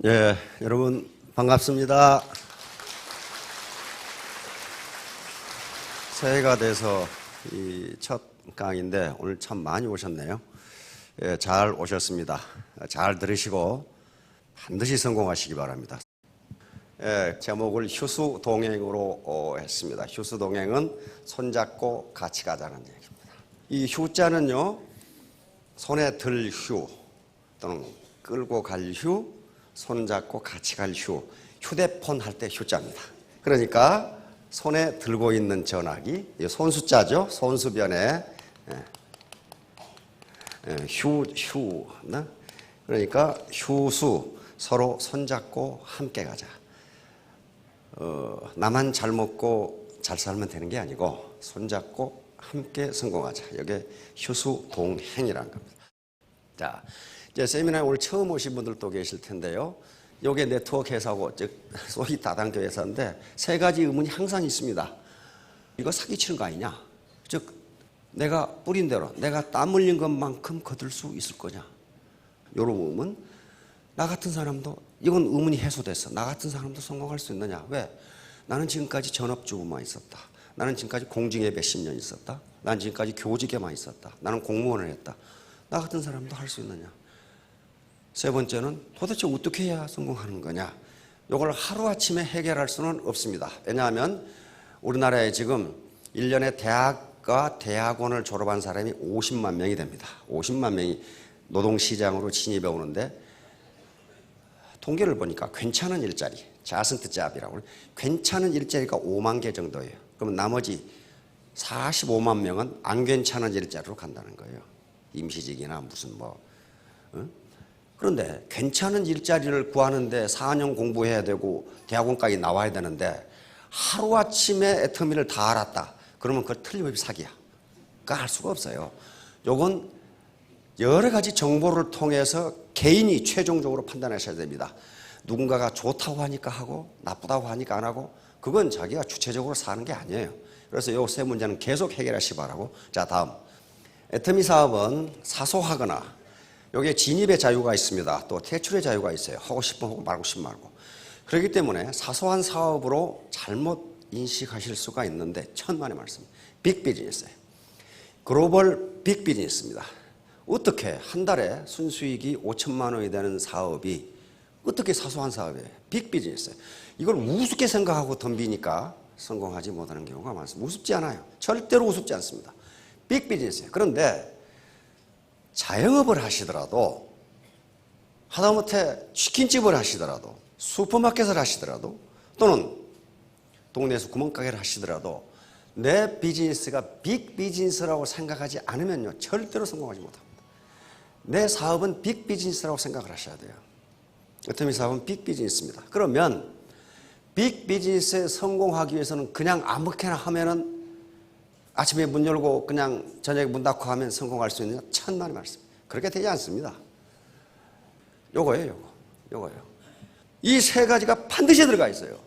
예, 여러분 반갑습니다. 새해가 돼서 이 첫 강의인데 오늘 참 많이 오셨네요. 예, 잘 오셨습니다. 잘 들으시고 반드시 성공하시기 바랍니다. 예, 제목을 휴수동행으로 했습니다. 휴수동행은 손잡고 같이 가자는 얘기입니다. 이 휴자는요, 손에 들 휴 또는 끌고 갈 휴, 손잡고 같이 갈 휴, 휴대폰 할 때 휴자입니다. 그러니까 손에 들고 있는 전화기, 손숫자죠. 손수변에 휴, 그러니까 휴수, 서로 손잡고 함께 가자. 나만 잘 먹고 잘 살면 되는 게 아니고 손잡고 함께 성공하자. 이게 휴수동행이라는 겁니다. 자, 이제 세미나에 오늘 처음 오신 분들도 계실 텐데요. 요게 네트워크 회사고, 즉 소위 다단계 회사인데 세 가지 의문이 항상 있습니다. 이거 사기치는 거 아니냐? 즉 내가 뿌린 대로 내가 땀 흘린 것만큼 거둘 수 있을 거냐? 요런 의문. 나 같은 사람도, 이건 의문이 해소됐어. 나 같은 사람도 성공할 수 있느냐? 왜? 나는 지금까지 전업주부만 있었다. 나는 지금까지 공직에 몇십 년 있었다. 나는 지금까지 교직에만 있었다. 나는 공무원을 했다. 나 같은 사람도 할 수 있느냐? 세 번째는 도대체 어떻게 해야 성공하는 거냐? 이걸 하루아침에 해결할 수는 없습니다. 왜냐하면 우리나라에 지금 1년에 대학과 대학원을 졸업한 사람이 50만 명이 됩니다. 50만 명이 노동시장으로 진입해 오는데 통계를 보니까 괜찮은 일자리, 자선트 잡이라고 괜찮은 일자리가 5만 개 정도예요. 그러면 나머지 45만 명은 안 괜찮은 일자리로 간다는 거예요. 임시직이나 무슨 그런데 괜찮은 일자리를 구하는데 4년 공부해야 되고 대학원까지 나와야 되는데 하루아침에 애터미를 다 알았다. 그러면 그건 틀림없이 사기야. 그러니까 할 수가 없어요. 요건 여러 가지 정보를 통해서 개인이 최종적으로 판단하셔야 됩니다. 누군가가 좋다고 하니까 하고 나쁘다고 하니까 안 하고 그건 자기가 주체적으로 사는 게 아니에요. 그래서 요 세 문제는 계속 해결하시기 바라고. 자, 다음. 애터미 사업은 사소하거나 여기에 진입의 자유가 있습니다. 또 퇴출의 자유가 있어요. 하고 싶으면 하고 말고 싶으면 말고. 그렇기 때문에 사소한 사업으로 잘못 인식하실 수가 있는데 천만의 말씀. 빅 비즈니스예요. 글로벌 빅 비즈니스입니다. 어떻게 한 달에 순수익이 5천만 원이 되는 사업이 어떻게 사소한 사업이에요? 빅 비즈니스예요. 이걸 우습게 생각하고 덤비니까 성공하지 못하는 경우가 많습니다. 우습지 않아요. 절대로 우습지 않습니다. 빅 비즈니스예요. 그런데 자영업을 하시더라도 하다못해 치킨집을 하시더라도 슈퍼마켓을 하시더라도 또는 동네에서 구멍가게를 하시더라도 내 비즈니스가 빅 비즈니스라고 생각하지 않으면요 절대로 성공하지 못합니다. 내 사업은 빅 비즈니스라고 생각을 하셔야 돼요. 애터미 사업은 빅 비즈니스입니다. 그러면 빅 비즈니스에 성공하기 위해서는 그냥 아무렇게나 하면은 아침에 문 열고 그냥 저녁에 문 닫고 하면 성공할 수 있느냐? 천만의 말씀. 그렇게 되지 않습니다. 요거예요. 이 세 가지가 반드시 들어가 있어요.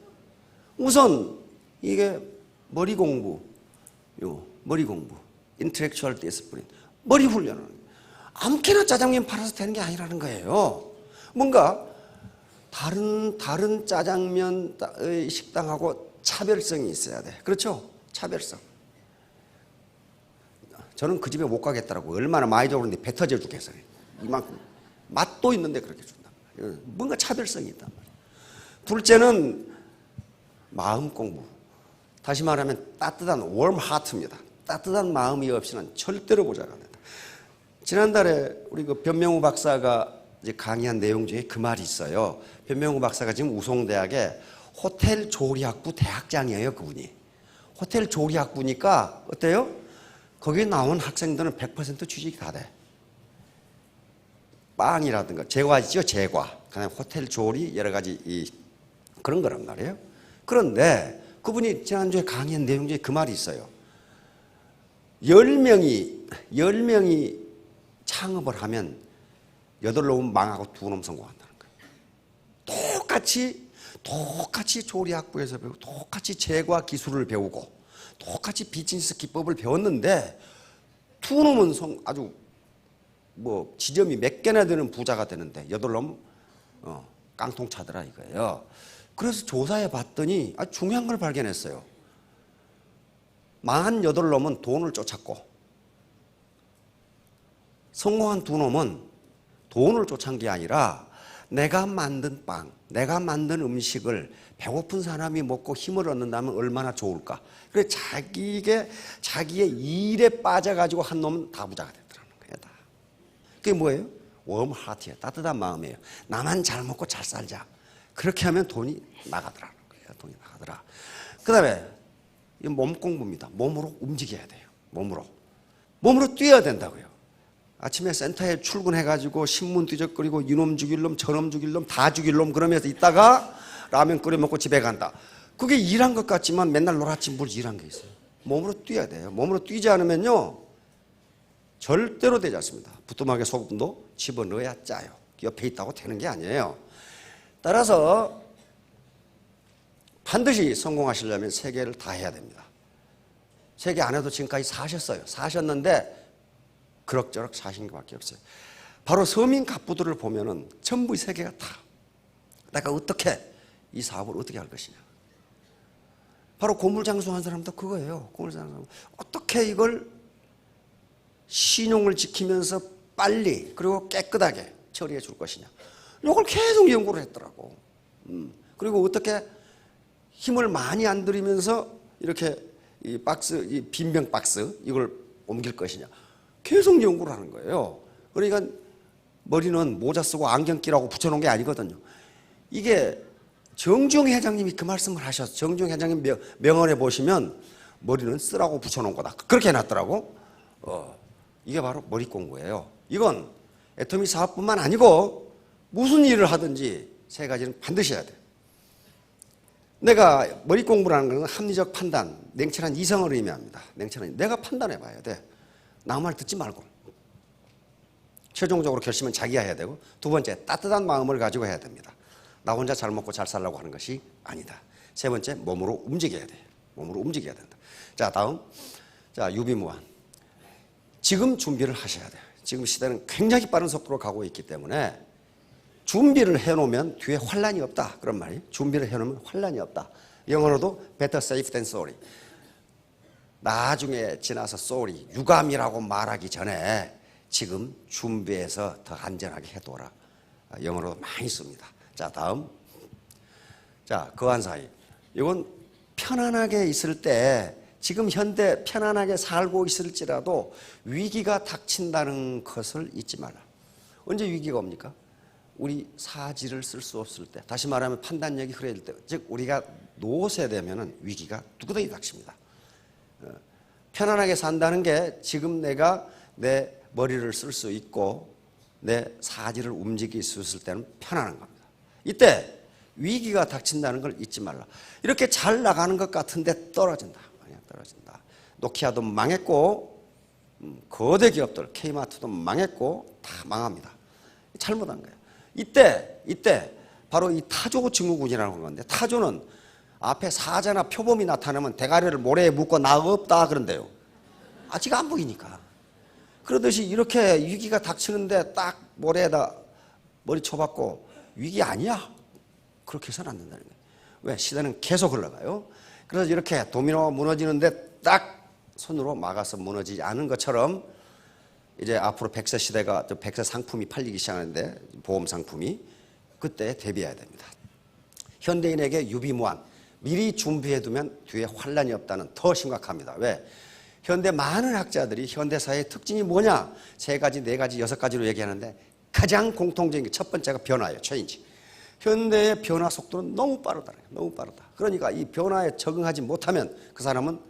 우선 이게 머리 공부, 인텔렉츄얼 디스플린, 머리 훈련을 아무렇게나 짜장면 팔아서 되는 게 아니라는 거예요. 뭔가 다른 짜장면 식당하고 차별성이 있어야 돼. 그렇죠? 차별성. 저는 그 집에 못 가겠더라고요. 얼마나 많이 줘버렸는데 배 터져 죽겠어요. 이만큼. 맛도 있는데 그렇게 준단 말이에요. 뭔가 차별성이 있단 말이에요. 둘째는 마음 공부. 다시 말하면 따뜻한 warm heart입니다. 따뜻한 마음이 없이는 절대로 보자가 안 된다. 지난달에 우리 그 변명우 박사가 이제 강의한 내용 중에 그 말이 있어요. 변명우 박사가 지금 우송대학의 호텔 조리학부 대학장이에요, 그분이. 호텔 조리학부니까 어때요? 거기 나온 학생들은 100% 취직이 다 돼. 빵이라든가 제과지죠, 제과. 그다음에 호텔 조리 여러 가지 그런 거란 말이에요. 그런데 그분이 지난주에 강의한 내용 중에 그 말이 있어요. 10명이 창업을 하면 8놈은 망하고 2놈 성공한다는 거예요. 똑같이 조리학부에서 배우고 똑같이 제과 기술을 배우고 똑같이 비즈니스 기법을 배웠는데 2놈은 아주 지점이 몇 개나 되는 부자가 되는데 8놈 깡통 차더라 이거예요. 그래서 조사해 봤더니 아주 중요한 걸 발견했어요. 48놈은 돈을 쫓았고 성공한 2놈은 돈을 쫓은 게 아니라 내가 만든 빵, 내가 만든 음식을 배고픈 사람이 먹고 힘을 얻는다면 얼마나 좋을까. 그래서 자기의 일에 빠져가지고 한 놈은 다 부자가 됐더라는 거예요. 다. 그게 뭐예요? 웜 하트예요. 따뜻한 마음이에요. 나만 잘 먹고 잘 살자. 그렇게 하면 돈이 나가더라는 거예요. 돈이 나가더라. 그 다음에 몸 공부입니다. 몸으로 움직여야 돼요. 몸으로 뛰어야 된다고요. 아침에 센터에 출근해가지고 신문 뒤적거리고 이놈 죽일 놈 저놈 죽일 놈 다 죽일 놈 그러면서 있다가 라면 끓여 먹고 집에 간다. 그게 일한 것 같지만 맨날 놀아침불 일한 게 있어요. 몸으로 뛰어야 돼요. 몸으로 뛰지 않으면요 절대로 되지 않습니다. 부뚜막에 소금도 집어넣어야 짜요. 옆에 있다고 되는 게 아니에요. 따라서 반드시 성공하시려면 3개를 다 해야 됩니다. 3개 안 해도 지금까지 사셨어요. 사셨는데 그럭저럭 사신 것밖에 없어요. 바로 서민 갑부들을 보면은 전부 3개가 다. 내가 어떻게 이 사업을 어떻게 할 것이냐. 바로 고물장수한 사람도 그거예요. 고물장수. 어떻게 이걸 신용을 지키면서 빨리 그리고 깨끗하게 처리해 줄 것이냐. 이걸 계속 연구를 했더라고. 그리고 어떻게 힘을 많이 안 들이면서 이렇게 이 박스, 이 빈병 박스 이걸 옮길 것이냐. 계속 연구를 하는 거예요. 그러니까 머리는 모자 쓰고 안경 끼라고 붙여놓은 게 아니거든요. 이게 정주영 회장님이 그 말씀을 하셨어요. 정주영 회장님 명언에 보시면 머리는 쓰라고 붙여놓은 거다. 그렇게 해놨더라고. 이게 바로 머리 공부예요. 이건 애터미 사업뿐만 아니고 무슨 일을 하든지 3가지는 반드시 해야 돼요. 내가 머리 공부라는 것은 합리적 판단, 냉철한 이성을 의미합니다. 냉철한 내가 판단해 봐야 돼. 남 말 듣지 말고. 최종적으로 결심은 자기가 해야 되고 2번째 따뜻한 마음을 가지고 해야 됩니다. 나 혼자 잘 먹고 잘 살려고 하는 것이 아니다. 3번째 몸으로 움직여야 돼요. 몸으로 움직여야 된다. 자 다음 유비무환. 지금 준비를 하셔야 돼요. 지금 시대는 굉장히 빠른 속도로 가고 있기 때문에 준비를 해놓으면 뒤에 환란이 없다. 그런 말이에요. 준비를 해놓으면 환란이 없다. 영어로도 better safe than sorry. 나중에 지나서 sorry, 유감이라고 말하기 전에 지금 준비해서 더 안전하게 해둬라. 영어로 많이 씁니다. 자 다음. 자 거한사이. 이건 편안하게 있을 때 지금 현대 편안하게 살고 있을지라도 위기가 닥친다는 것을 잊지 말라. 언제 위기가 옵니까? 우리 사지를 쓸 수 없을 때, 다시 말하면 판단력이 흐려질 때, 즉 우리가 노쇠되면 위기가 누구든지 닥칩니다. 편안하게 산다는 게 지금 내가 내 머리를 쓸 수 있고 내 사지를 움직일 수 있을 때는 편안한 겁니다. 이때 위기가 닥친다는 걸 잊지 말라. 이렇게 잘 나가는 것 같은데 떨어진다. 노키아도 망했고 거대 기업들 K마트도 망했고 다 망합니다. 잘못한 거예요. 이때 바로 이 타조 증후군이라는 건데, 타조는 앞에 사자나 표범이 나타나면 대가리를 모래에 묶고 나 없다 그런대요. 아직 안 보이니까. 그러듯이 이렇게 위기가 닥치는데 딱 모래에다 머리 쳐박고 위기 아니야. 그렇게 해서는 안 된다는 거예요. 왜? 시대는 계속 흘러가요. 그래서 이렇게 도미노가 무너지는데 딱 손으로 막아서 무너지지 않은 것처럼 이제 앞으로 100세 시대가 100세 상품이 팔리기 시작하는데, 보험 상품이, 그때 대비해야 됩니다. 현대인에게 유비무환, 미리 준비해두면 뒤에 환란이 없다는 더 심각합니다. 왜? 현대 많은 학자들이 현대사회의 특징이 뭐냐? 3가지, 4가지, 6가지로 얘기하는데 가장 공통적인 게 첫 번째가 변화예요. 체인지. 현대의 변화 속도는 너무 빠르다. 너무 빠르다. 그러니까 이 변화에 적응하지 못하면 그 사람은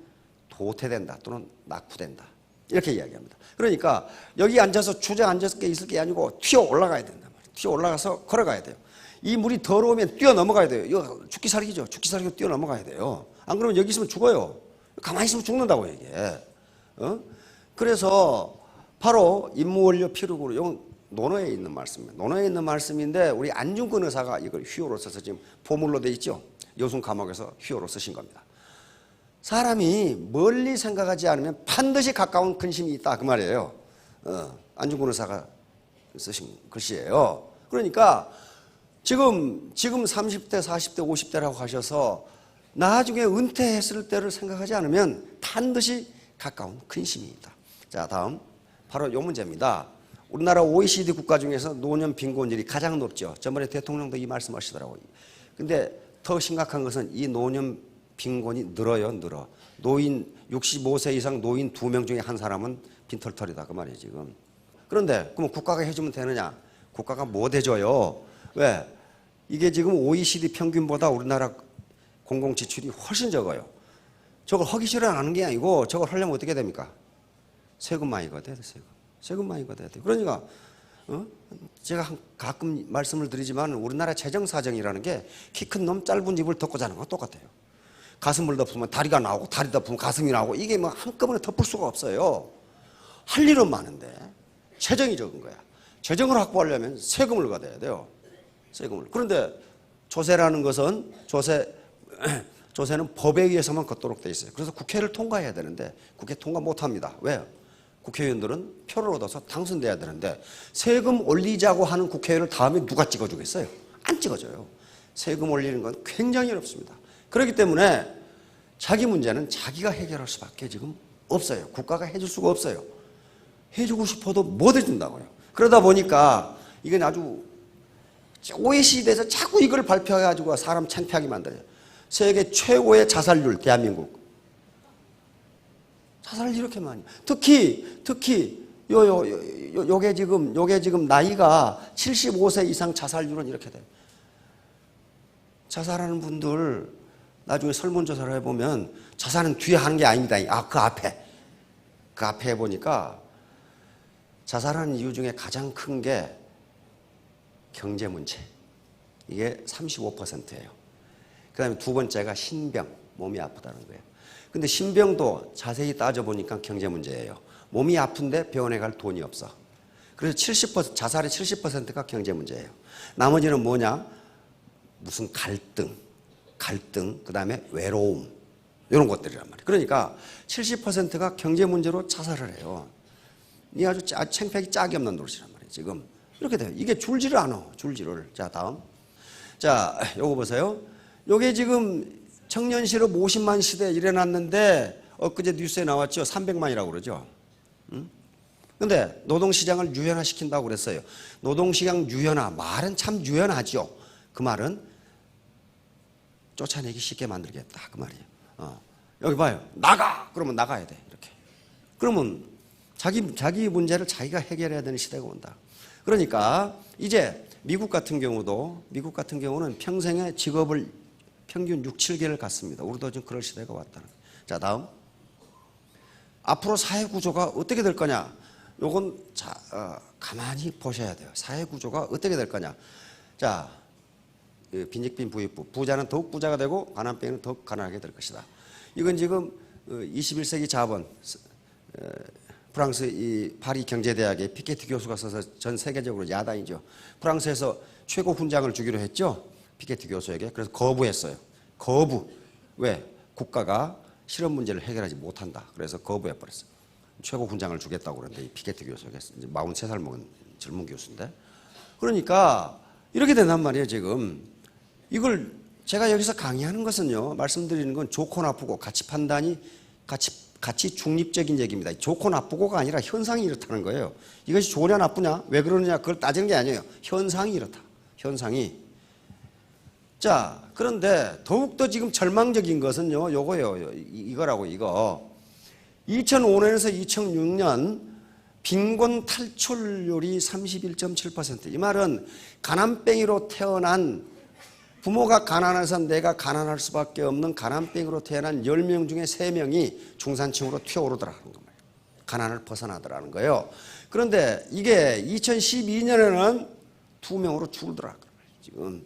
도태된다 또는 낙후된다. 이렇게 이야기합니다. 그러니까 여기 앉아서 주저앉아서 있을 게 아니고 튀어 올라가야 된단 말이에요. 튀어 올라가서 걸어가야 돼요. 이 물이 더러우면 뛰어 넘어가야 돼요. 이거 죽기 살기죠. 죽기 살기로 뛰어 넘어가야 돼요. 안 그러면 여기 있으면 죽어요. 가만히 있으면 죽는다고 이게. 그래서 바로 임무원료 필요구로, 이건 논어에 있는 말씀입니다. 논어에 있는 말씀인데 우리 안중근 의사가 이걸 휘호로 써서 지금 보물로 돼 있죠. 여순 감옥에서 휘호로 쓰신 겁니다. 사람이 멀리 생각하지 않으면 반드시 가까운 근심이 있다 그 말이에요. 안중근 의사가 쓰신 글씨예요. 그러니까 지금 30대, 40대, 50대라고 하셔서 나중에 은퇴했을 때를 생각하지 않으면 반드시 가까운 근심입니다. 자, 다음 바로 이 문제입니다. 우리나라 OECD 국가 중에서 노년 빈곤율이 가장 높죠. 저번에 대통령도 이 말씀하시더라고요. 근데 더 심각한 것은 이 노년 빈곤이 늘어요, 늘어. 노인 65세 이상 노인 2명 중에 한 사람은 빈털털이다 그 말이에요 지금. 그런데 그럼 국가가 해주면 되느냐? 국가가 못 해줘요. 왜? 이게 지금 OECD 평균보다 우리나라 공공지출이 훨씬 적어요. 저걸 하기 싫어 하는 게 아니고 저걸 하려면 어떻게 됩니까? 세금 많이 걷어야 돼, 세금 많이 걷어야 돼. 그러니까 제가 가끔 말씀을 드리지만 우리나라 재정 사정이라는 게 키 큰 놈 짧은 집을 덮고 자는 거 똑같아요. 가슴을 덮으면 다리가 나오고 다리 덮으면 가슴이 나오고 이게 뭐 한꺼번에 덮을 수가 없어요. 할 일은 많은데 재정이 적은 거야. 재정을 확보하려면 세금을 걷어야 돼요. 세금을. 그런데 조세라는 것은 조세는 법에 의해서만 걷도록 돼 있어요. 그래서 국회를 통과해야 되는데 국회 통과 못 합니다. 왜요? 국회의원들은 표를 얻어서 당선돼야 되는데 세금 올리자고 하는 국회의원을 다음에 누가 찍어주겠어요? 안 찍어줘요. 세금 올리는 건 굉장히 어렵습니다. 그렇기 때문에 자기 문제는 자기가 해결할 수밖에 지금 없어요. 국가가 해줄 수가 없어요. 해주고 싶어도 못 해준다고요. 그러다 보니까 이건 아주 OECD에서 자꾸 이걸 발표해가지고 사람 창피하게 만들어요. 세계 최고의 자살률 대한민국. 자살을 이렇게 많이. 특히 요게 지금 나이가 75세 이상 자살률은 이렇게 돼요. 자살하는 분들 나중에 설문조사를 해보면 자살은 뒤에 하는 게 아닙니다. 그 앞에 해보니까 자살하는 이유 중에 가장 큰 게 경제 문제. 이게 35%예요. 그 다음에 두 번째가 신병, 몸이 아프다는 거예요. 근데 신병도 자세히 따져보니까 경제 문제예요. 몸이 아픈데 병원에 갈 돈이 없어. 그래서 자살의 70%가 경제 문제예요. 나머지는 뭐냐? 무슨 갈등, 그 다음에 외로움, 이런 것들이란 말이에요. 그러니까 70%가 경제 문제로 자살을 해요. 이 아주 창피하기 짝이 없는 노릇이란 말이에요. 지금 이렇게 돼요. 이게 줄지를 않아. 줄지를. 자, 다음. 자, 요거 보세요. 요게 지금 청년 실업 50만 시대 일어났는데 엊그제 뉴스에 나왔죠. 300만이라고 그러죠. 근데 노동시장을 유연화시킨다고 그랬어요. 노동시장 유연화. 말은 참 유연하죠. 그 말은 쫓아내기 쉽게 만들겠다. 그 말이에요. 여기 봐요. 나가! 그러면 나가야 돼. 이렇게. 그러면 자기 문제를 자기가 해결해야 되는 시대가 온다. 그러니까 이제 미국 같은 경우는 평생에 직업을 평균 6, 7개를 갖습니다. 우리도 지금 그럴 시대가 왔다는 거예요. 자, 다음. 앞으로 사회 구조가 어떻게 될 거냐? 요건 가만히 보셔야 돼요. 사회 구조가 어떻게 될 거냐? 자, 빈익빈 부익부. 부자는 더욱 부자가 되고 가난뱅이는 더욱 가난하게 될 것이다. 이건 지금 21세기 자본 프랑스 이 파리 경제대학의 피케티 교수가 써서 전 세계적으로 야단이죠. 프랑스에서 최고 훈장을 주기로 했죠. 피케티 교수에게. 그래서 거부했어요. 거부. 왜? 국가가 실업 문제를 해결하지 못한다. 그래서 거부해버렸어요. 최고 훈장을 주겠다고 그러는데 이 피케티 교수에게 43살 먹은 젊은 교수인데. 그러니까 이렇게 된단 말이에요 지금. 이걸 제가 여기서 강의하는 것은요. 말씀드리는 건 좋고 나쁘고 가치 판단이 가치 중립적인 얘기입니다. 좋고 나쁘고가 아니라 현상이 이렇다는 거예요. 이것이 좋으냐 나쁘냐 왜 그러느냐 그걸 따지는 게 아니에요. 현상이 이렇다. 현상이. 자, 그런데 더욱더 지금 절망적인 것은요. 요거예요. 이거라고 이거. 2005년에서 2006년 빈곤 탈출률이 31.7%. 이 말은 가난뱅이로 태어난 부모가 가난해서 내가 가난할 수밖에 없는 가난뱅이로 태어난 10명 중에 3명이 중산층으로 튀어오르더라는 거예요. 가난을 벗어나더라는 거예요. 그런데 이게 2012년에는 2명으로 줄더라고요. 지금.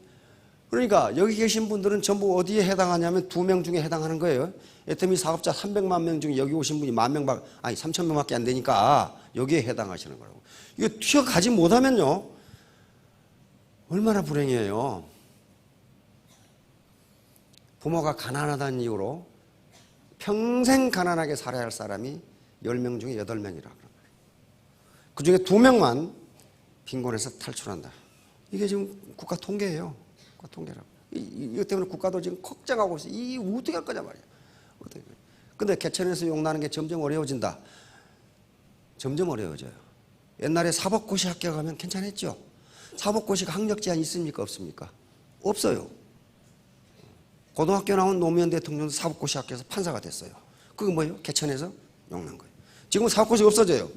그러니까 여기 계신 분들은 전부 어디에 해당하냐면 2명 중에 해당하는 거예요. 애터미 사업자 300만 명 중에 여기 오신 분이 3,000명밖에 안 되니까 여기에 해당하시는 거라고. 이거 튀어가지 못하면요. 얼마나 불행해요. 부모가 가난하다는 이유로 평생 가난하게 살아야 할 사람이 10명 중에 8명이라 그런 거예요. 그중에 2명만 빈곤에서 탈출한다. 이게 지금 국가 통계예요. 국가 통계라고. 이것 때문에 국가도 지금 걱정하고 있어요. 이 어떻게 할 거냐 말이야. 어떻게. 근데 개천에서 용나는 게 점점 어려워진다. 점점 어려워져요. 옛날에 사법고시 합격하면 괜찮았죠. 사법고시가 학력 제한 있습니까? 없습니까? 없어요. 고등학교 나온 노무현 대통령도 사법고시 합격해서 판사가 됐어요. 그게 뭐예요? 개천에서 용난 거예요. 지금 사법고시 없어져요.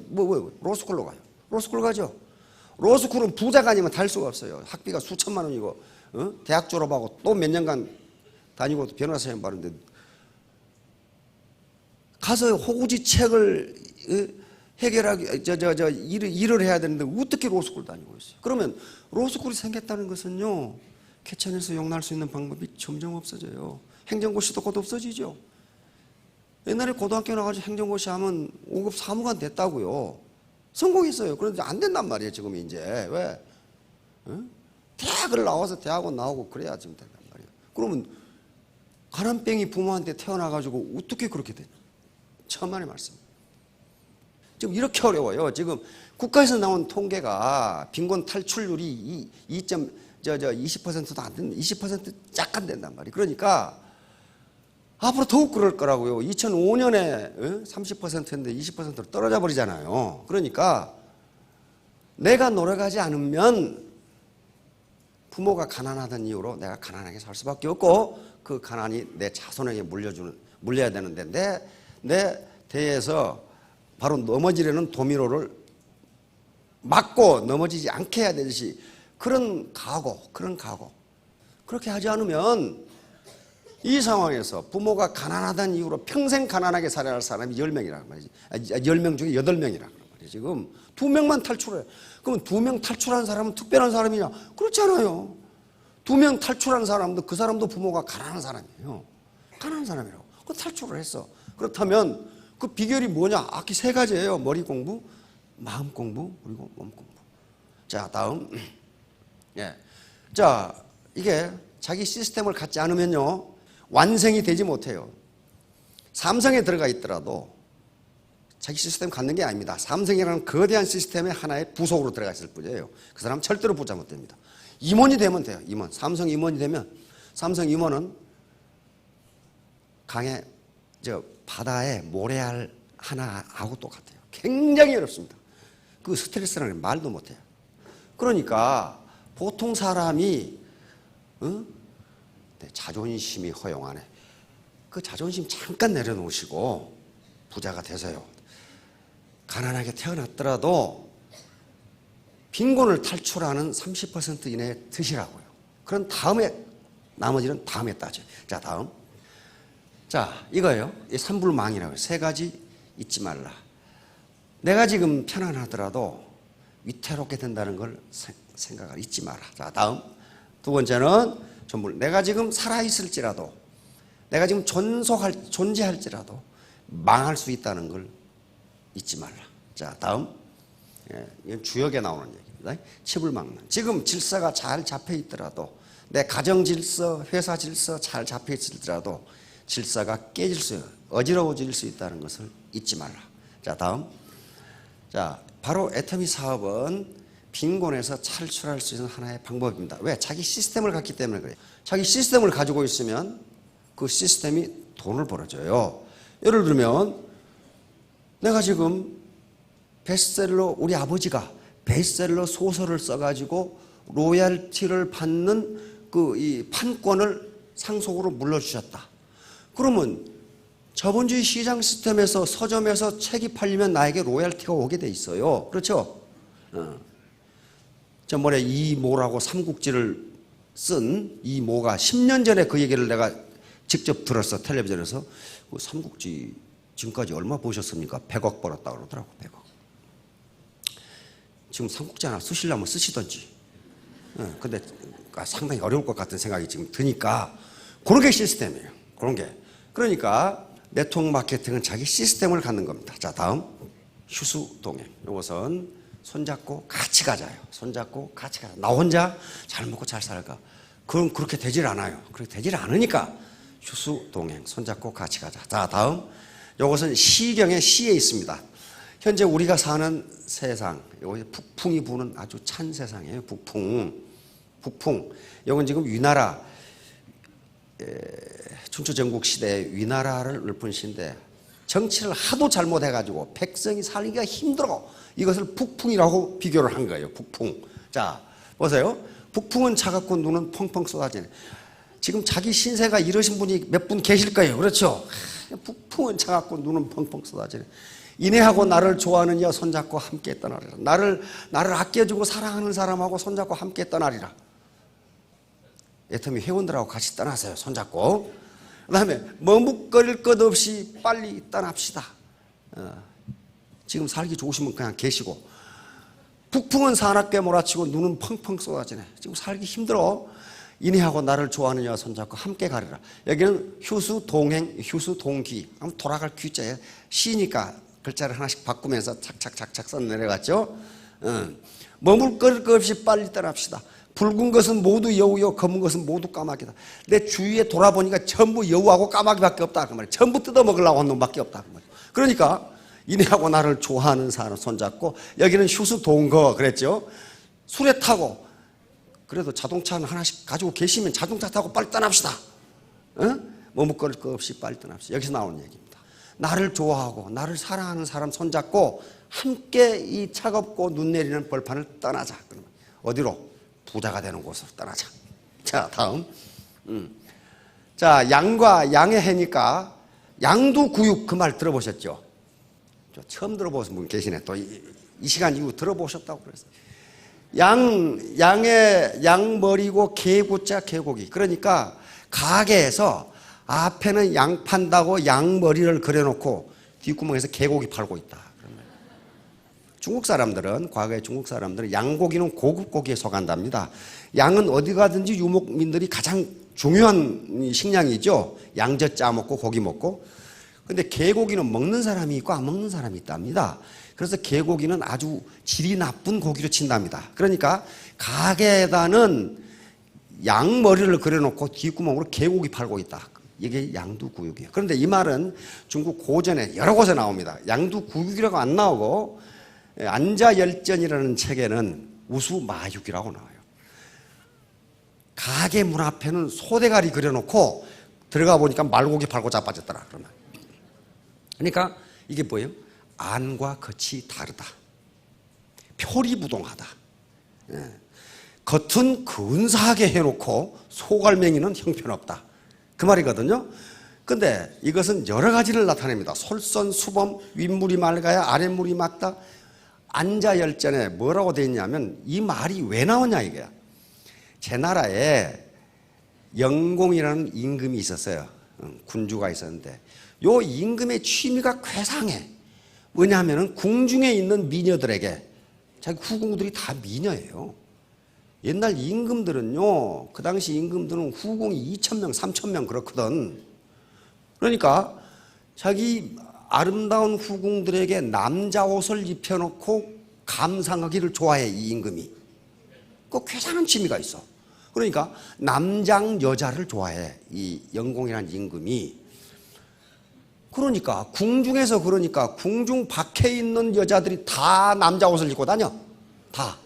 로스쿨로 가요. 로스쿨 가죠. 로스쿨은 부자가 아니면 달 수가 없어요. 학비가 수천만 원이고, 대학 졸업하고 또 몇 년간 다니고 변호사 시험 받는데 가서 호구지 책을 해결하기 일을 해야 되는데 어떻게 로스쿨 다니고 있어요? 그러면 로스쿨이 생겼다는 것은요, 개천에서 용날 수 있는 방법이 점점 없어져요. 행정고시도 곧 없어지죠. 옛날에 고등학교 나가서 행정고시 하면 5급 사무관 됐다고요. 성공했어요. 그런데 안 된단 말이에요, 지금 이제. 왜? 대학을 나와서 대학원 나오고 그래야 지금 된단 말이에요. 그러면 가난뱅이 부모한테 태어나가지고 어떻게 그렇게 되냐? 천만의 말씀. 지금 이렇게 어려워요. 지금 국가에서 나온 통계가 빈곤 탈출률이 20%도 안 된다. 20% 짝 안 된단 말이에요. 그러니까 앞으로 더욱 그럴 거라고요. 2005년에 30%인데 20%로 떨어져 버리잖아요. 그러니까 내가 노력하지 않으면 부모가 가난하다는 이유로 내가 가난하게 살 수밖에 없고 그 가난이 내 자손에게 물려야 되는데 내 대에서 바로 넘어지려는 도미노를 막고 넘어지지 않게 해야 되듯이 그런 각오. 그렇게 하지 않으면 이 상황에서 부모가 가난하다는 이유로 평생 가난하게 살아야 할 사람이 10명이라는 말이지. 10명 중에 8명이라는 말이에요. 지금 2명만 탈출해. 그러면 2명 탈출한 사람은 특별한 사람이냐? 그렇지 않아요. 2명 탈출한 사람도 그 사람도 부모가 가난한 사람이에요. 가난한 사람이라고. 그 탈출을 했어. 그렇다면 그 비결이 뭐냐? 악기 3가지예요. 머리 공부, 마음 공부, 그리고 몸 공부. 자, 다음. 예. 자, 이게 자기 시스템을 갖지 않으면요, 완성이 되지 못해요. 삼성에 들어가 있더라도 자기 시스템 갖는 게 아닙니다. 삼성이라는 거대한 시스템의 하나의 부속으로 들어가 있을 뿐이에요. 그 사람은 절대로 붙잡 못 됩니다. 임원이 되면 돼요. 임원. 삼성 임원이 되면 삼성 임원은 바다에 모래알 하나하고 똑같아요. 굉장히 어렵습니다. 그 스트레스라는 말도 못해요. 그러니까 보통 사람이 자존심이 허용하네. 그 자존심 잠깐 내려놓으시고 부자가 되세요. 가난하게 태어났더라도 빈곤을 탈출하는 30% 이내에 드시라고요. 그런 다음에 나머지는 다음에 따져요. 자, 다음. 자, 이거예요. 이 삼불망이라고 해요. 3가지 잊지 말라. 내가 지금 편안하더라도 위태롭게 된다는 걸 생각을 잊지 마라. 자, 다음. 2번째는 전부 내가 지금 살아있을지라도 내가 지금 존재할지라도 망할 수 있다는 걸 잊지 말라. 자, 다음. 이건 주역에 나오는 얘기입니다. 칩을 막는. 지금 질서가 잘 잡혀 있더라도 내 가정 질서, 회사 질서 잘 잡혀 있을지라도 질서가 어지러워질 수 있다는 것을 잊지 말라. 자, 다음. 자, 바로 애터미 사업은 빈곤에서 탈출할 수 있는 하나의 방법입니다. 왜? 자기 시스템을 갖기 때문에 그래요. 자기 시스템을 가지고 있으면 그 시스템이 돈을 벌어줘요. 예를 들면 내가 지금 우리 아버지가 베스트셀러 소설을 써가지고 로얄티를 받는 이 판권을 상속으로 물려주셨다. 그러면 자본주의 시장 시스템에서 서점에서 책이 팔리면 나에게 로얄티가 오게 돼 있어요. 그렇죠? 전번에 이모라고 삼국지를 쓴 이모가 10년 전에 그 얘기를 내가 직접 들었어. 텔레비전에서. 그 삼국지 지금까지 얼마 보셨습니까? 100억 벌었다고 그러더라고. 100억. 지금 삼국지 하나 쓰시려면 쓰시던지. 근데 상당히 어려울 것 같은 생각이 지금 드니까 그런 게 시스템이에요. 그런 게. 그러니까 네트워크 마케팅은 자기 시스템을 갖는 겁니다. 자, 다음. 휴수동행. 이것은 손잡고 같이 가자요. 손잡고 같이 가자. 나 혼자 잘 먹고 잘 살까? 그럼 그렇게 되질 않아요. 그렇게 되질 않으니까 휴수동행. 손잡고 같이 가자. 자, 다음. 이것은 시경의 시에 있습니다. 현재 우리가 사는 세상, 이것이 북풍이 부는 아주 찬 세상이에요. 북풍. 북풍. 이건 지금 위나라, 춘추 전국 시대의 위나라를 읊은 시인데 정치를 하도 잘못해가지고 백성이 살기가 힘들어. 이것을 북풍이라고 비교를 한 거예요. 북풍. 자, 보세요. 북풍은 차갑고 눈은 펑펑 쏟아지네. 지금 자기 신세가 이러신 분이 몇 분 계실 거예요. 그렇죠? 북풍은 차갑고 눈은 펑펑 쏟아지네. 이내하고 나를 좋아하는 여 손잡고 함께 떠나리라. 나를 아껴주고 사랑하는 사람하고 손잡고 함께 떠나리라. 애터미 회원들하고 같이 떠나세요. 손잡고. 그 다음에 머뭇거릴 것 없이 빨리 떠납시다. 지금 살기 좋으시면 그냥 계시고. 북풍은 사납게 몰아치고 눈은 펑펑 쏟아지네. 지금 살기 힘들어. 이내하고 나를 좋아하는 여 손잡고 함께 가리라. 여기는 휴수 동행, 휴수 동귀. 돌아갈 귀자에 시니까 글자를 하나씩 바꾸면서 착착착착 써 내려갔죠. 머물거릴 것 없이 빨리 떠납시다. 붉은 것은 모두 여우요, 검은 것은 모두 까마귀다. 내 주위에 돌아보니까 전부 여우하고 까마귀밖에 없다 그 말이야. 전부 뜯어먹으려고 하는 놈밖에 없다 그 말이야. 그러니까 이내하고 나를 좋아하는 사람 손잡고, 여기는 휴수 동거 그랬죠. 수레 타고, 그래도 자동차는 하나씩 가지고 계시면 자동차 타고 빨리 떠납시다. 머뭇거릴 것 없이 빨리 떠납시다. 여기서 나오는 얘기입니다. 나를 좋아하고 나를 사랑하는 사람 손잡고 함께 이 차갑고 눈 내리는 벌판을 떠나자. 그러면 어디로? 부자가 되는 곳으로 떠나자. 자, 다음. 자, 양과 양의 해니까 양두구육 그 말 들어보셨죠? 처음 들어보신 분 계시네. 또 이 시간 이후 들어보셨다고 그랬어요. 양머리고 개구자 개고기. 그러니까 가게에서 앞에는 양 판다고 양머리를 그려놓고 뒷구멍에서 개고기 팔고 있다. 중국 사람들은, 과거의 중국 사람들은 양고기는 고급 고기에 속한답니다. 양은 어디 가든지 유목민들이 가장 중요한 식량이죠. 양젓 짜 먹고 고기 먹고. 근데 개고기는 먹는 사람이 있고 안 먹는 사람이 있답니다. 그래서 개고기는 아주 질이 나쁜 고기로 친답니다. 그러니까 가게에다는 양머리를 그려놓고 뒷구멍으로 개고기 팔고 있다. 이게 양두구육이에요. 그런데 이 말은 중국 고전에 여러 곳에 나옵니다. 양두구육이라고 안 나오고 안자열전이라는 책에는 우수마육이라고 나와요. 가게 문 앞에는 소대가리 그려놓고 들어가 보니까 말고기 팔고 자빠졌더라. 그러니까 이게 뭐예요? 안과 겉이 다르다. 표리부동하다. 겉은 근사하게 해놓고 속알맹이는 형편없다. 그 말이거든요. 근데 이것은 여러 가지를 나타냅니다. 솔선수범, 윗물이 맑아야 아랫물이 맑다. 안자열전에 뭐라고 되어 있냐면 이 말이 왜 나오냐 이거야. 제 나라에 영공이라는 임금이 있었어요. 군주가 있었는데 요 임금의 취미가 괴상해. 뭐냐면은 궁중에 있는 미녀들에게, 자기 후궁들이 다 미녀예요. 옛날 임금들은요, 그 당시 임금들은 후궁이 2,000명, 3,000명 그렇거든. 그러니까 자기 아름다운 후궁들에게 남자 옷을 입혀놓고 감상하기를 좋아해, 이 임금이. 그 괴상한 취미가 있어. 그러니까 남장 여자를 좋아해, 이 영공이라는 임금이. 그러니까 궁중에서, 그러니까 궁중 밖에 있는 여자들이 다 남자 옷을 입고 다녀. 다.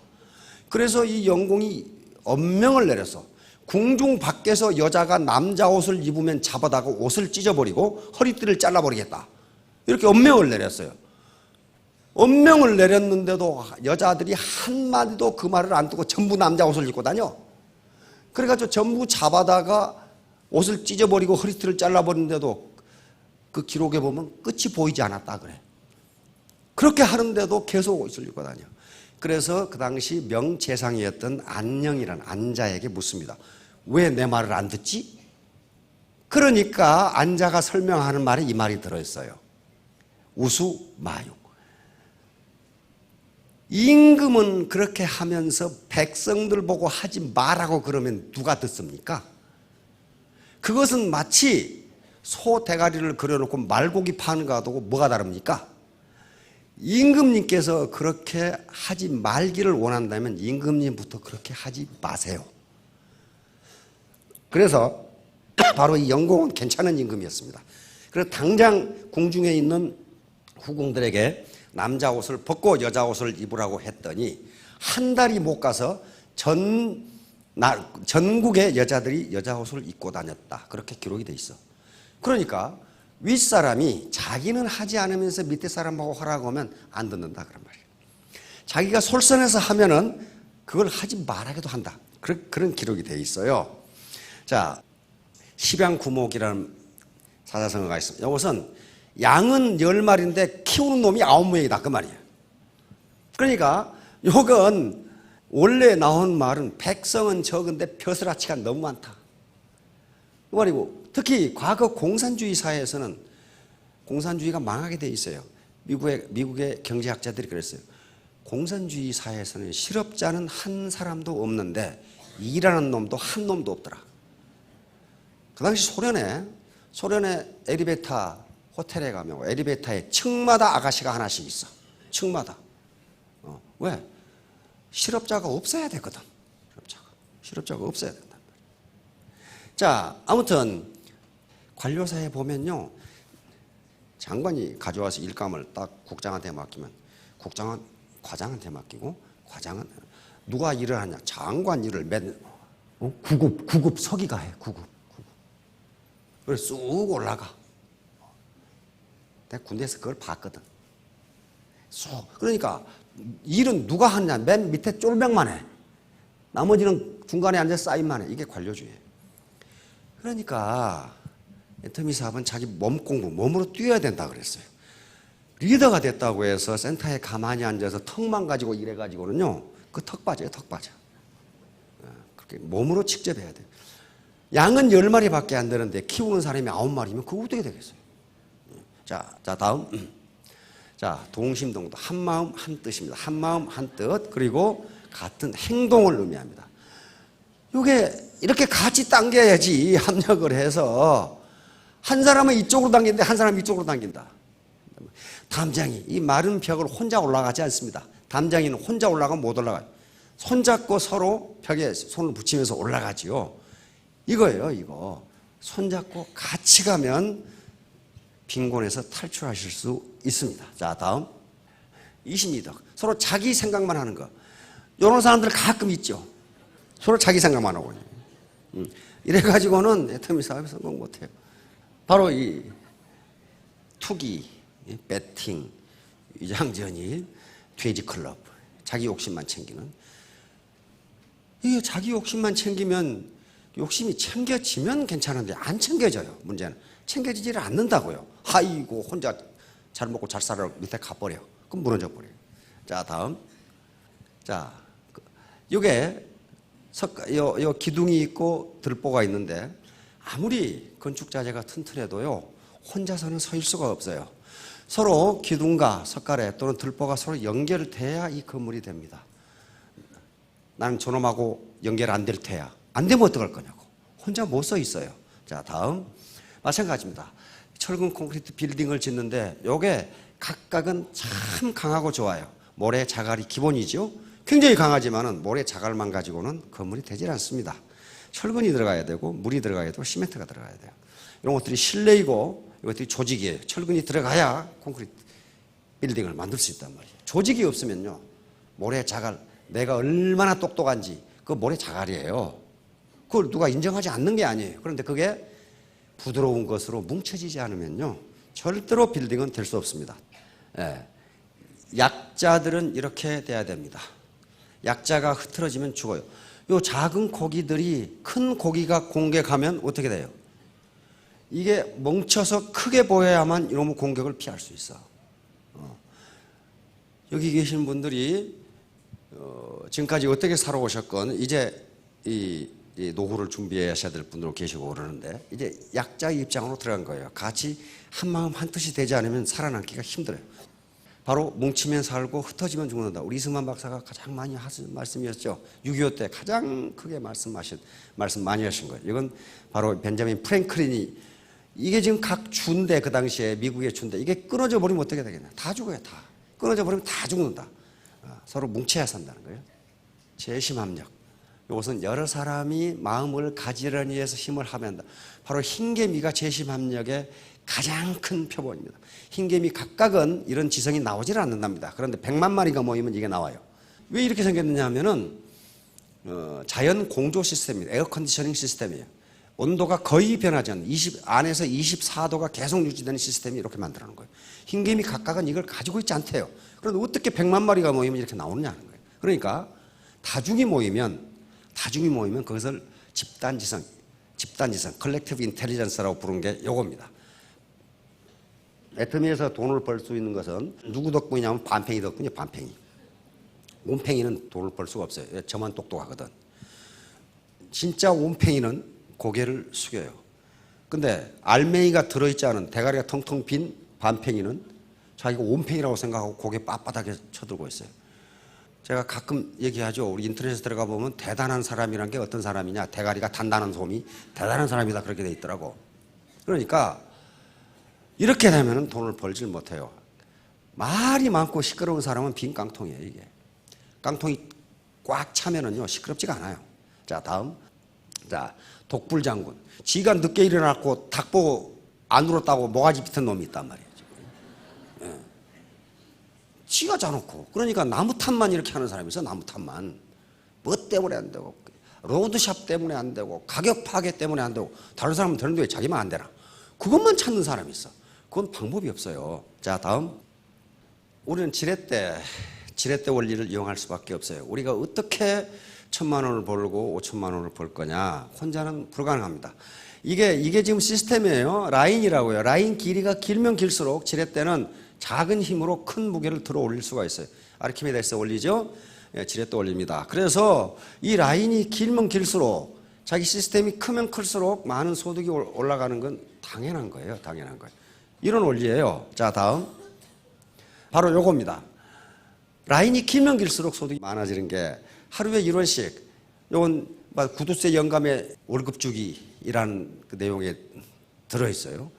그래서 이 영공이 엄명을 내렸어. 궁중 밖에서 여자가 남자 옷을 입으면 잡아다가 옷을 찢어버리고 허리띠를 잘라버리겠다. 이렇게 엄명을 내렸어요. 엄명을 내렸는데도 여자들이 한마디도 그 말을 안 듣고 전부 남자 옷을 입고 다녀. 그래가지고 전부 잡아다가 옷을 찢어버리고 허리띠를 잘라버리는데도 그 기록에 보면 끝이 보이지 않았다 그래. 그렇게 하는데도 계속 옷을 입고 다녀. 그래서 그 당시 명재상이었던 안녕이라는 안자에게 묻습니다. 왜 내 말을 안 듣지? 그러니까 안자가 설명하는 말에 이 말이 들어있어요. 우수마육. 임금은 그렇게 하면서 백성들 보고 하지 말라고 그러면 누가 듣습니까? 그것은 마치 소 대가리를 그려놓고 말고기 파는 거하고 뭐가 다릅니까? 임금님께서 그렇게 하지 말기를 원한다면 임금님부터 그렇게 하지 마세요. 그래서 바로 이 영공은 괜찮은 임금이었습니다. 그래서 당장 궁중에 있는 후궁들에게 남자 옷을 벗고 여자 옷을 입으라고 했더니 한 달이 못 가서 전 전국의 여자들이 여자 옷을 입고 다녔다. 그렇게 기록이 돼 있어. 그러니까 윗사람이 자기는 하지 않으면서 밑에 사람하고 하라고 하면 안 듣는다 그런 말이에요. 자기가 솔선해서 하면은 그걸 하지 말하기도 한다. 그런 기록이 돼 있어요. 자, 십양구목이라는 사자성어가 있습니다. 이것은 양은 10마리인데 키우는 놈이 9명이다 그 말이에요. 그러니까 이건 원래 나온 말은 백성은 적은데 벼슬아치가 너무 많다. 그 말이고, 특히 과거 공산주의 사회에서는 공산주의가 망하게 돼 있어요. 미국의 경제학자들이 그랬어요. 공산주의 사회에서는 실업자는 한 사람도 없는데 일하는 놈도 한 놈도 없더라. 그 당시 소련의 엘리베이터 호텔에 가면 엘리베이터에 층마다 아가씨가 하나씩 있어. 층마다. 왜? 실업자가 없어야 되거든. 실업자가 없어야 된단 말이야. 자, 아무튼 관료사에 보면요, 장관이 가져와서 일감을 딱 국장한테 맡기면 국장은 과장한테 맡기고, 과장은 누가 일을 하냐? 장관 일을 구급 서기가 해. 구급. 그래서 쑥 올라가. 내가 군대에서 그걸 봤거든. 그러니까 일은 누가 하냐? 맨 밑에 쫄병만 해. 나머지는 중간에 앉아서 사인만 해. 이게 관료주의예요. 그러니까 애터미 사업은 자기 몸으로 뛰어야 된다 그랬어요. 리더가 됐다고 해서 센터에 가만히 앉아서 턱만 가지고 일해가지고는요, 그 턱 빠져요, 턱 빠져. 그렇게 몸으로 직접 해야 돼요. 양은 10마리밖에 안 되는데 키우는 사람이 9마리면 그거 어떻게 되겠어요? 자, 다음. 자, 동심동도 한마음 한뜻입니다. 한마음 한뜻, 그리고 같은 행동을 의미합니다. 이게 이렇게 같이 당겨야지 합력을 해서 한 사람은 이쪽으로 당기는데 한 사람은 이쪽으로 당긴다. 담장이 이 마른 벽을 혼자 올라가지 않습니다. 담장이는 혼자 올라가면 못 올라가요. 손잡고 서로 벽에 손을 붙이면서 올라가지요. 이거예요, 이거. 손잡고 같이 가면 빈곤에서 탈출하실 수 있습니다. 자, 다음. 이심이덕. 서로 자기 생각만 하는 거. 이런 사람들 가끔 있죠. 서로 자기 생각만 하고. 이래가지고는 애터미 사업에 성공 못해요. 바로 이 투기, 배팅, 위장전입, 돼지클럽, 자기 욕심만 챙기는. 이게 자기 욕심만 챙기면, 욕심이 챙겨지면 괜찮은데 안 챙겨져요. 문제는 챙겨지지를 않는다고요. 아이고 혼자 잘 먹고 잘 살아 밑에 가버려. 그럼 무너져 버려요. 자, 다음. 자, 이게 요 기둥이 있고 들보가 있는데 아무리 건축 자재가 튼튼해도요, 혼자서는 서일 수가 없어요. 서로 기둥과 석가래 또는 들보가 서로 연결돼야 이 건물이 됩니다. 나는 저놈하고 연결 안 될 테야. 안 되면 어떡할 거냐고. 혼자 못 서 있어요. 자, 다음. 마찬가지입니다. 철근 콘크리트 빌딩을 짓는데 요게 각각은 참 강하고 좋아요. 모래 자갈이 기본이죠. 굉장히 강하지만은 모래 자갈만 가지고는 건물이 되질 않습니다. 철근이 들어가야 되고 물이 들어가야 되고 시멘트가 들어가야 돼요. 이런 것들이 실내이고 이것들이 조직이에요. 철근이 들어가야 콘크리트 빌딩을 만들 수 있단 말이에요. 조직이 없으면요, 모래 자갈, 내가 얼마나 똑똑한지 그 모래 자갈이에요. 그걸 누가 인정하지 않는 게 아니에요. 그런데 그게 부드러운 것으로 뭉쳐지지 않으면요, 절대로 빌딩은 될 수 없습니다. 예. 약자들은 이렇게 돼야 됩니다. 약자가 흐트러지면 죽어요. 요 작은 고기들이 큰 고기가 공격하면 어떻게 돼요? 이게 뭉쳐서 크게 보여야만 이놈의 공격을 피할 수 있어. 여기 계신 분들이 지금까지 어떻게 살아오셨건 이제 이 노후를 준비하셔야 될 분들 계시고 그러는데 이제 약자의 입장으로 들어간 거예요. 같이 한마음 한뜻이 되지 않으면 살아남기가 힘들어요. 바로 뭉치면 살고 흩어지면 죽는다. 우리 이승만 박사가 가장 많이 하신 말씀이었죠. 6.25 때 가장 크게 말씀 많이 하신 거예요. 이건 바로 벤자민 프랭클린이, 이게 지금 각 주인데, 그 당시에 미국의 주인데 이게 끊어져 버리면 어떻게 되겠냐. 다 죽어요. 다 끊어져 버리면 다 죽는다. 서로 뭉쳐야 산다는 거예요. 재심합력. 이것은 여러 사람이 마음을 가지려니 해서 힘을 합한다. 바로 흰개미가 재심합력의 가장 큰 표본입니다. 흰개미 각각은 이런 지성이 나오질 않는답니다. 그런데 100만 마리가 모이면 이게 나와요. 왜 이렇게 생겼느냐 하면은 자연 공조 시스템입니다. 에어컨디셔닝 시스템이에요. 온도가 거의 변하지 않는 안에서 24도가 계속 유지되는 시스템이 이렇게 만들어놓은 거예요. 흰개미 각각은 이걸 가지고 있지 않대요. 그런데 어떻게 100만 마리가 모이면 이렇게 나오느냐는 거예요. 그러니까 다중이 모이면 그것을 집단지성, 컬렉티브 인텔리전스라고 부른 게 요겁니다. 애터미에서 돈을 벌 수 있는 것은 누구 덕분이냐면 반팽이 덕분이에요. 반팽이. 온팽이는 돈을 벌 수가 없어요. 저만 똑똑하거든. 진짜 온팽이는 고개를 숙여요. 근데 알맹이가 들어있지 않은 대가리가 텅텅 빈 반팽이는 자기가 온팽이라고 생각하고 고개 빳빳하게 쳐들고 있어요. 제가 가끔 얘기하죠. 우리 인터넷에 들어가 보면 대단한 사람이란 게 어떤 사람이냐. 대가리가 단단한 솜이 대단한 사람이다 그렇게 돼 있더라고. 그러니까 이렇게 되면 돈을 벌질 못해요. 말이 많고 시끄러운 사람은 빈 깡통이에요. 이게. 깡통이 꽉 차면은요 시끄럽지가 않아요. 자, 다음. 자, 독불장군. 지가 늦게 일어났고 닭 보고 안 울었다고 모가지 비튼 놈이 있단 말이에요. 예. 지가 짜놓고. 그러니까 나무 탓만 이렇게 하는 사람이 있어. 나무 탓만. 뭐 때문에 안 되고 로드샵 때문에 안 되고 가격 파괴 때문에 안 되고 다른 사람은 되는데 왜 자기만 안 되나. 그것만 찾는 사람이 있어. 그건 방법이 없어요. 자, 다음. 우리는 지렛대 원리를 이용할 수밖에 없어요. 우리가 어떻게 1,000만 원을 벌고 5천만 원을 벌 거냐. 혼자는 불가능합니다. 이게 지금 시스템이에요. 라인이라고요. 라인 길이가 길면 길수록 지렛대는 작은 힘으로 큰 무게를 들어 올릴 수가 있어요. 아르키메데스 원리죠. 예, 지렛대 원리입니다. 그래서 이 라인이 길면 길수록 자기 시스템이 크면 클수록 많은 소득이 올라가는 건 당연한 거예요. 당연한 거예요. 이런 원리예요. 자, 다음. 바로 요겁니다. 라인이 길면 길수록 소득이 많아지는 게 하루에 1원씩, 요건 구두쇠 영감의 월급 주기이라는 그 내용에 들어있어요.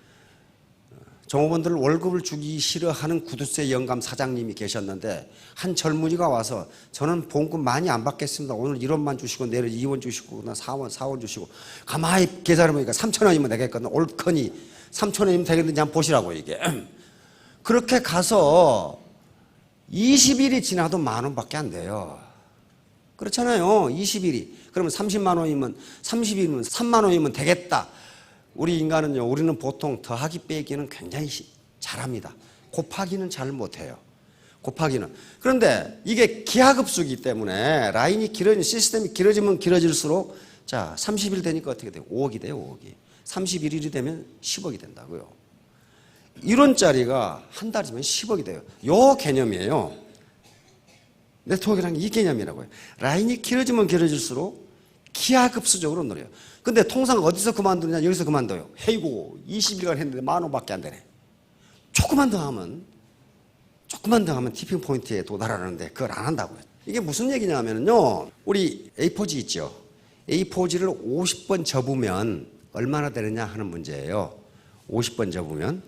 종업원들 월급을 주기 싫어하는 구두쇠 영감 사장님이 계셨는데 한 젊은이가 와서 저는 보험금 많이 안 받겠습니다. 오늘 1원만 주시고 내일 2원 주시고 4원 주시고 가만히 계산해보니까 3,000원이면 되겠거든. 옳거니 3,000원이면 되겠는지 한번 보시라고 이게. 그렇게 가서 20일이 지나도 10,000원밖에 안 돼요. 그렇잖아요. 20일이. 그러면 30만 원이면 30일이면 3만 원이면 되겠다. 우리 인간은요. 우리는 보통 더하기 빼기는 굉장히 잘합니다. 곱하기는 잘 못해요. 곱하기는. 그런데 이게 기하급수이기 때문에 라인이 길어지는 시스템이 길어지면 길어질수록 자 30일 되니까 어떻게 돼요? 5억이 돼요. 5억이. 31일이 되면 10억이 된다고요. 1원짜리가 한 달이면 10억이 돼요. 요 개념이에요. 네트워크라는 이 개념이라고요. 라인이 길어지면 길어질수록 기하급수적으로 늘어요. 근데 통상 어디서 그만두느냐? 여기서 그만둬요. 헤이고 20일간 했는데 10,000원밖에 안 되네. 조금만 더 하면 티핑 포인트에 도달하는데 그걸 안 한다고요. 이게 무슨 얘기냐면요. 우리 A4지 있죠. A4지를 50번 접으면 얼마나 되느냐 하는 문제예요. 50번 접으면.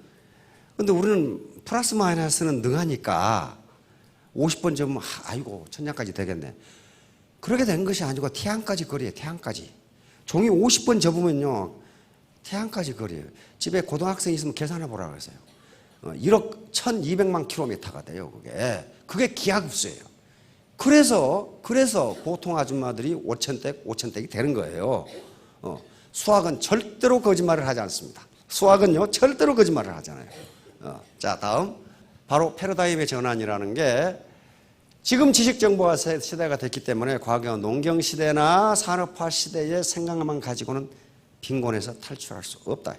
근데 우리는 플러스 마이너스는 능하니까 50번 접으면 아이고 천냥까지 되겠네. 그렇게 된 것이 아니고 태양까지 거리에요. 태양까지. 종이 50번 접으면요. 태양까지 거리에요. 집에 고등학생이 있으면 계산해 보라고 했어요. 1억 1,200만 킬로미터가 돼요. 그게 기하급수예요. 그래서 보통 아줌마들이 5천댁이 되는 거예요. 수학은 절대로 거짓말을 하지 않습니다. 수학은요 절대로 거짓말을 하잖아요. 자, 다음. 바로 패러다임의 전환이라는 게 지금 지식정보화 시대가 됐기 때문에 과거 농경시대나 산업화 시대의 생각만 가지고는 빈곤에서 탈출할 수 없다.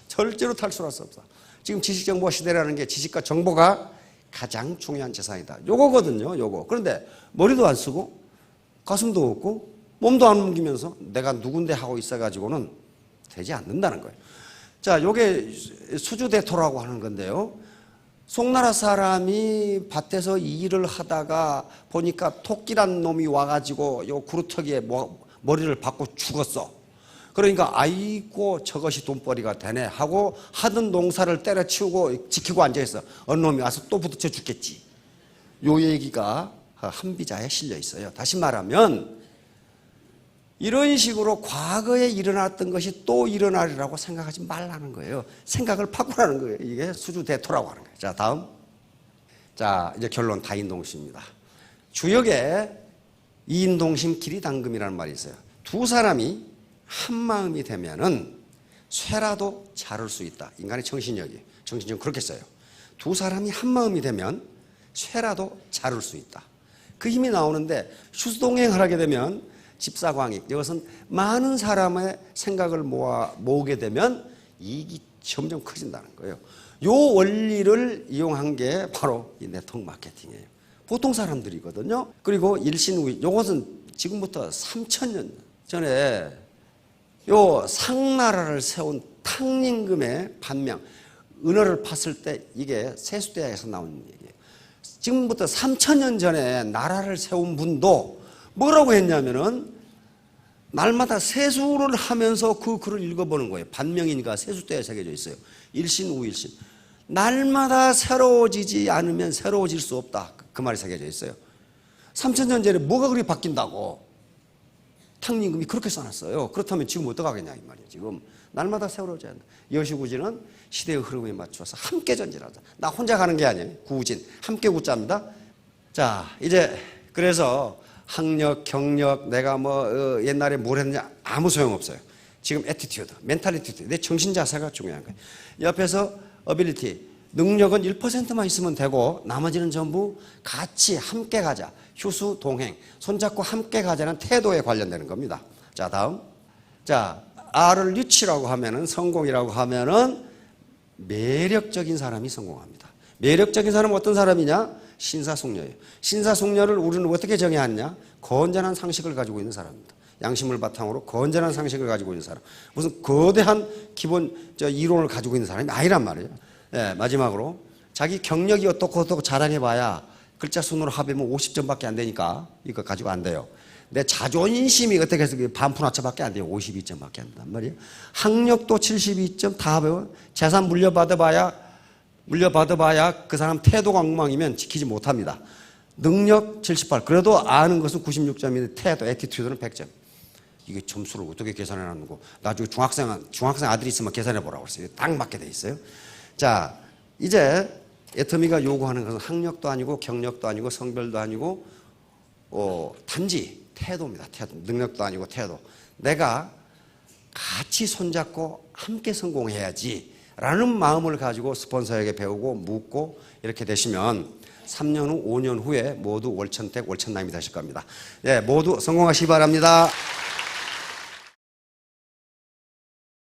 절대로 탈출할 수 없다. 지금 지식정보화 시대라는 게 지식과 정보가 가장 중요한 재산이다. 요거거든요. 요거. 그런데 머리도 안 쓰고 가슴도 없고 몸도 안 움직이면서 내가 누군데 하고 있어가지고는 되지 않는다는 거예요. 자, 요게 수주대토라고 하는 건데요. 송나라 사람이 밭에서 일을 하다가 보니까 토끼란 놈이 와가지고 요 구루터기에 머리를 박고 죽었어. 그러니까 아이고 저것이 돈벌이가 되네 하고 하던 농사를 때려치우고 지키고 앉아있어. 어느 놈이 와서 또 부딪혀 죽겠지. 요 얘기가 한비자에 실려 있어요. 다시 말하면 이런 식으로 과거에 일어났던 것이 또 일어나리라고 생각하지 말라는 거예요. 생각을 바꾸라는 거예요. 이게 수주대토라고 하는 거예요. 자, 다음. 자, 이제 결론 다인동수입니다. 주역에 이인동심 기리당금이라는 말이 있어요. 두 사람이 한 마음이 되면은 쇠라도 자를 수 있다. 인간의 정신력이. 정신력 그렇게 써요. 두 사람이 한 마음이 되면 쇠라도 자를 수 있다. 그 힘이 나오는데 휴수동행을 하게 되면 집사광익, 이것은 많은 사람의 생각을 모으게 되면 이익이 점점 커진다는 거예요. 이 원리를 이용한 게 바로 이 네트워크 마케팅이에요. 보통 사람들이거든요. 그리고 일신우이, 이것은 지금부터 3,000년 전에 요 상나라를 세운 탕림금의 반명, 은어를 팠을 때 이게 세수대에서 나온 얘기예요. 지금부터 3,000년 전에 나라를 세운 분도 뭐라고 했냐면은 날마다 세수를 하면서 그 글을 읽어보는 거예요. 반명이니까 세수대에 새겨져 있어요. 일신 우일신. 날마다 새로워지지 않으면 새로워질 수 없다. 그 말이 새겨져 있어요. 3,000년 전에 뭐가 그리 바뀐다고 탕림금이 그렇게 써놨어요. 그렇다면 지금 어떡하겠냐 이 말이에요. 지금 날마다 새로워져야 한다. 여시구진은 시대의 흐름에 맞춰서 함께 전진하자. 나 혼자 가는 게 아니에요. 구진 함께 굳자입니다. 자, 이제 그래서 학력, 경력, 내가 옛날에 뭘 했느냐 아무 소용없어요. 지금 애티튜드, 멘탈리티드, 내 정신 자세가 중요한 거예요. 옆에서 어빌리티, 능력은 1%만 있으면 되고 나머지는 전부 같이 함께 가자. 휴수, 동행, 손잡고 함께 가자는 태도에 관련되는 겁니다. 자, 다음. 자, R을 리치라고 하면은 성공이라고 하면은 매력적인 사람이 성공합니다. 매력적인 사람은 어떤 사람이냐? 신사숙녀예요. 신사숙녀를 우리는 어떻게 정의하느냐? 건전한 상식을 가지고 있는 사람입니다. 양심을 바탕으로 건전한 상식을 가지고 있는 사람. 무슨 거대한 기본 이론을 가지고 있는 사람이 아니란 말이에요. 네, 마지막으로 자기 경력이 어떻고 자랑해봐야 글자 수로 합하면 50점밖에 안 되니까 이거 가지고 안 돼요. 내 자존심이 어떻게 해서 반푼하차밖에 안 돼요. 52점밖에 안 된단 말이에요. 학력도 72점 다 배워. 재산 물려받아봐야 그 사람 태도가 엉망이면 지키지 못합니다. 능력 78. 그래도 아는 것은 96점인데 태도, 애티튜드는 100점. 이게 점수를 어떻게 계산해 놨는고 나중에 중학생 아들이 있으면 계산해 보라고 그랬어요. 딱 맞게 돼 있어요. 자, 이제 애터미가 요구하는 것은 학력도 아니고 경력도 아니고 성별도 아니고 단지 태도입니다. 태도. 능력도 아니고 태도. 내가 같이 손잡고 함께 성공해야지 라는 마음을 가지고 스폰서에게 배우고 묻고 이렇게 되시면 3년 후, 5년 후에 모두 월천택, 월천남이 되실 겁니다. 네, 모두 성공하시기 바랍니다.